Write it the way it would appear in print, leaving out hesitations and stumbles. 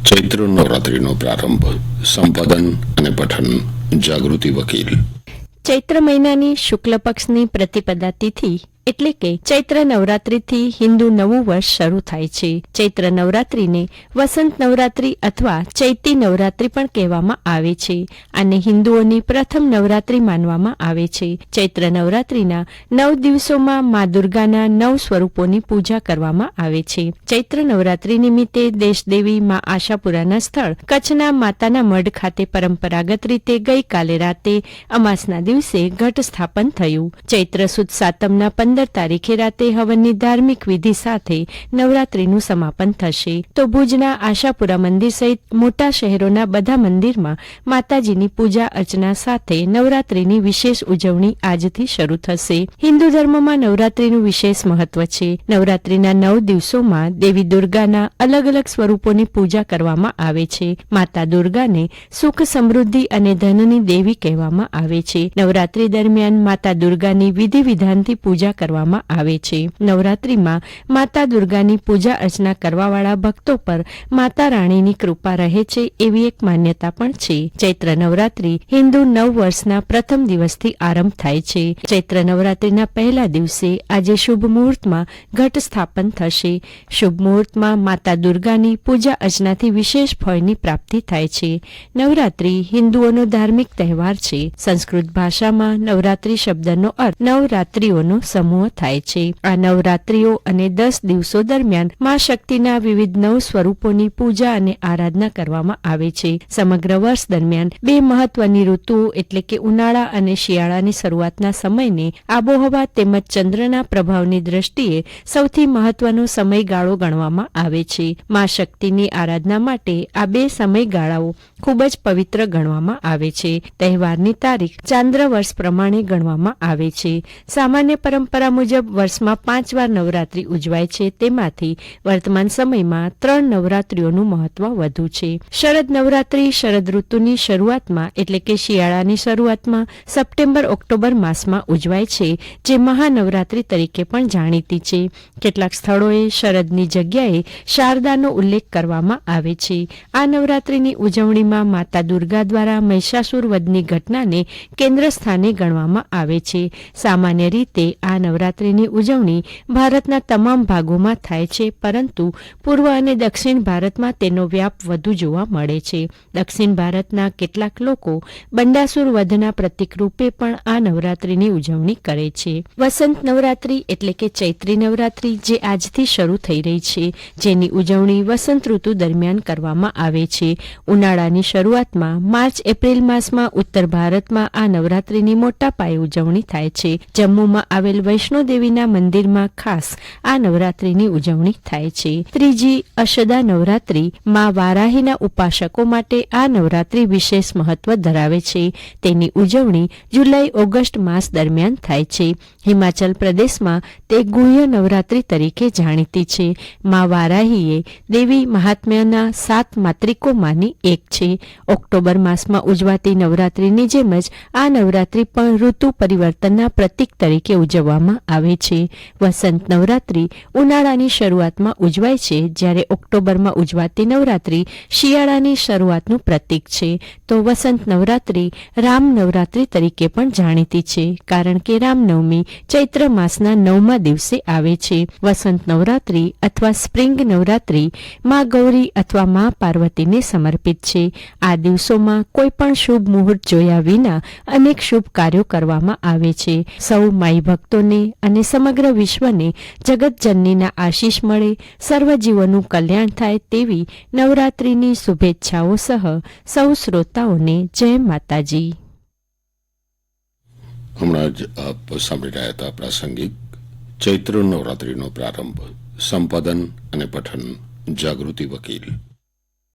ચૈત્ર નવરાત્રીનો પ્રારંભ. સંપાદન અને પઠન જાગૃતિ વકીલ. ચૈત્ર મહિનાની શુક્લ પક્ષની પ્રતિપદા તિથિ એટલે કે ચૈત્ર નવરાત્રિથી હિન્દુ નવું વર્ષ શરૂ થાય છે. ચૈત્ર નવરાત્રિને વસંત નવરાત્રિ અથવા ચૈતી નવરાત્રિ પણ કહેવામાં આવે છે. આને હિન્દુઓની પ્રથમ નવરાત્રિ માનવામાં આવે છે. ચૈત્ર નવરાત્રિના 9 દિવસોમાં મા દુર્ગાના 9 સ્વરૂપોની પૂજા કરવામાં આવે છે. ચૈત્ર નવરાત્રિ નિમિત્તે દેશદેવી મા આશાપુરાના સ્થળ કચ્છના માતાના મઢ ખાતે પરંપરાગત રીતે ગઈકાલે રાતે અમાસના દિવસે ઘટ સ્થાપન થયું. ચૈત્ર સુદ સાતમના 15 તારીખે રાતે હવનની ધાર્મિક વિધિ સાથે નવરાત્રીનું સમાપન થશે. તો ભુજના આશાપુરા મંદિર સહિત મોટા શહેરોના બધા મંદિરમાં માતાજીની પૂજા અર્ચના સાથે નવરાત્રીની વિશેષ ઉજવણી આજથી શરૂ થશે. હિન્દુ ધર્મમાં નવરાત્રીનું વિશેષ મહત્વ છે. નવરાત્રીના 9 દિવસોમાં દેવી દુર્ગાના અલગ અલગ સ્વરૂપોની પૂજા કરવામાં આવે છે. માતા દુર્ગાને સુખ, સમૃદ્ધિ અને ધનની દેવી કહેવામાં આવે છે. નવરાત્રી દરમિયાન માતા દુર્ગાની વિધિ વિધાનથી પૂજા કરવામાં આવે છે. નવરાત્રીમાં માતા દુર્ગાની પૂજા અર્ચના કરવાવાળા ભક્તો પર માતા રાણીની કૃપા રહે છે એવી એક માન્યતા પણ છે. ચૈત્ર નવરાત્રી હિન્દુ નવ વર્ષના પ્રથમ દિવસથી આરંભ થાય છે. ચૈત્ર નવરાત્રીના પહેલા દિવસે આજે શુભ મુહૂર્તમાં ઘટ સ્થાપન થશે. શુભ મુહૂર્તમાં માતા દુર્ગાની પૂજા અર્ચનાથી વિશેષ ફળની પ્રાપ્તિ થાય છે. નવરાત્રી હિન્દુઓનો ધાર્મિક તહેવાર છે. સંસ્કૃત ભાષામાં નવરાત્રી શબ્દનો અર્થ નવરાત્રીઓનો સમૂહ થાય છે. આ નવરાત્રીઓ અને 10 દિવસો દરમિયાન મા શક્તિના વિવિધ 9 સ્વરૂપોની પૂજા અને આરાધના કરવામાં આવે છે. સમગ્ર વર્ષ દરમિયાન 2 મહત્વની ઋતુઓ એટલે કે ઉનાળા અને શિયાળાની શરૂઆતના સમયને આબોહવા તેમજ ચંદ્રના પ્રભાવની દ્રષ્ટિએ સૌથી મહત્વનો સમયગાળો ગણવામાં આવે છે. મા શક્તિની આરાધના માટે આ 2 સમયગાળાઓ ખૂબ જ પવિત્ર ગણવામાં આવે છે. તહેવારની તારીખ ચાંદ્ર વર્ષ પ્રમાણે ગણવામાં આવે છે. સામાન્ય પરંપરા મુજબ વર્ષમાં 5 વાર નવરાત્રી ઉજવાય છે. તેમાંથી વર્તમાન સમયમાં 3 નવરાત્રીઓનું મહત્વ વધુ છે. શરદ નવરાત્રી શરદ ઋતુની શરૂઆતમાં એટલે કે શિયાળાની શરૂઆતમાં સપ્ટેમ્બર-ઓક્ટોબર માસમાં ઉજવાય છે, જે મહાનવરાત્રી તરીકે પણ જાણીતી છે. કેટલાક સ્થળોએ શરદની જગ્યાએ શારદાનો ઉલ્લેખ કરવામાં આવે છે. આ નવરાત્રીની ઉજવણીમાં માતા દુર્ગા દ્વારા મહિષાસુર વધની ઘટનાને કેન્દ્ર સ્થાને ગણવામાં આવે છે. સામાન્ય રીતે આ નવરાત્રીની ઉજવણી ભારતના તમામ ભાગોમાં થાય છે, પરંતુ પૂર્વ અને દક્ષિણ ભારતમાં તેનો વ્યાપ વધુ જોવા મળે છે. દક્ષિણ ભારતના કેટલાક લોકો બંડાસુર વધના પ્રતીક રૂપે પણ આ નવરાત્રીની ઉજવણી કરે છે. વસંત નવરાત્રી એટલે કે ચૈત્રી નવરાત્રી જે આજથી શરૂ થઈ રહી છે, જેની ઉજવણી વસંત ઋતુ દરમિયાન કરવામાં આવે છે. ઉનાળાની શરૂઆતમાં માર્ચ-એપ્રિલ માસમાં ઉત્તર ભારતમાં આ નવરાત્રીની મોટા પાયે ઉજવણી થાય છે. જમ્મુમાં આવેલ વૈષ્ણોદેવીના મંદિરમાં ખાસ આ નવરાત્રીની ઉજવણી થાય છે. ત્રીજી અષદા નવરાત્રી મા વારાહીના ઉપાસકો માટે આ નવરાત્રી વિશેષ મહત્વ ધરાવે છે. તેની ઉજવણી જુલાઈ-ઓગસ્ટ માસ દરમિયાન થાય છે. હિમાચલ પ્રદેશમાં તે ગુહ્ય નવરાત્રી તરીકે જાણીતી છે. મા વારાહીએ દેવી મહાત્મ્યના 7 માતૃકોમાંની એક છે. ઓક્ટોબર માસમાં ઉજવાતી નવરાત્રીની જેમ જ આ નવરાત્રી પણ ઋતુ પરિવર્તનના પ્રતીક તરીકે ઉજવવામાં આવે છે. વસંત નવરાત્રી ઉનાળાની શરૂઆતમાં ઉજવાય છે, જ્યારે ઓક્ટોબરમાં ઉજવાતી નવરાત્રી શિયાળાની શરૂઆતનું પ્રતીક છે. તો વસંત નવરાત્રી રામ નવરાત્રી તરીકે પણ જાણીતી છે, કારણ કે રામનવમી ચૈત્ર માસના 9મા દિવસે આવે છે. વસંત નવરાત્રી અથવા સ્પ્રિંગ નવરાત્રી મા ગૌરી અથવા મા પાર્વતીને સમર્પિત છે. આ દિવસોમાં કોઈ પણ શુભ મુહૂર્ત જોયા વિના અનેક શુભ કાર્યો કરવામાં આવે છે. સૌ માઈ ભક્તોને અને સમગ્ર વિશ્વને જગતજનનીના આશીષ મળે, સર્વજીવોનું કલ્યાણ થાય તેવી નવરાત્રીની શુભેચ્છાઓ સહ સૌ શ્રોતાઓને જય માતાજી. હમણાં જ આપ સાંભળી રહ્યા હતા પ્રાસંગિક ચૈત્ર નવરાત્રીનો પ્રારંભ. સંપાદન અને પઠન જાગૃતિ વકીલ.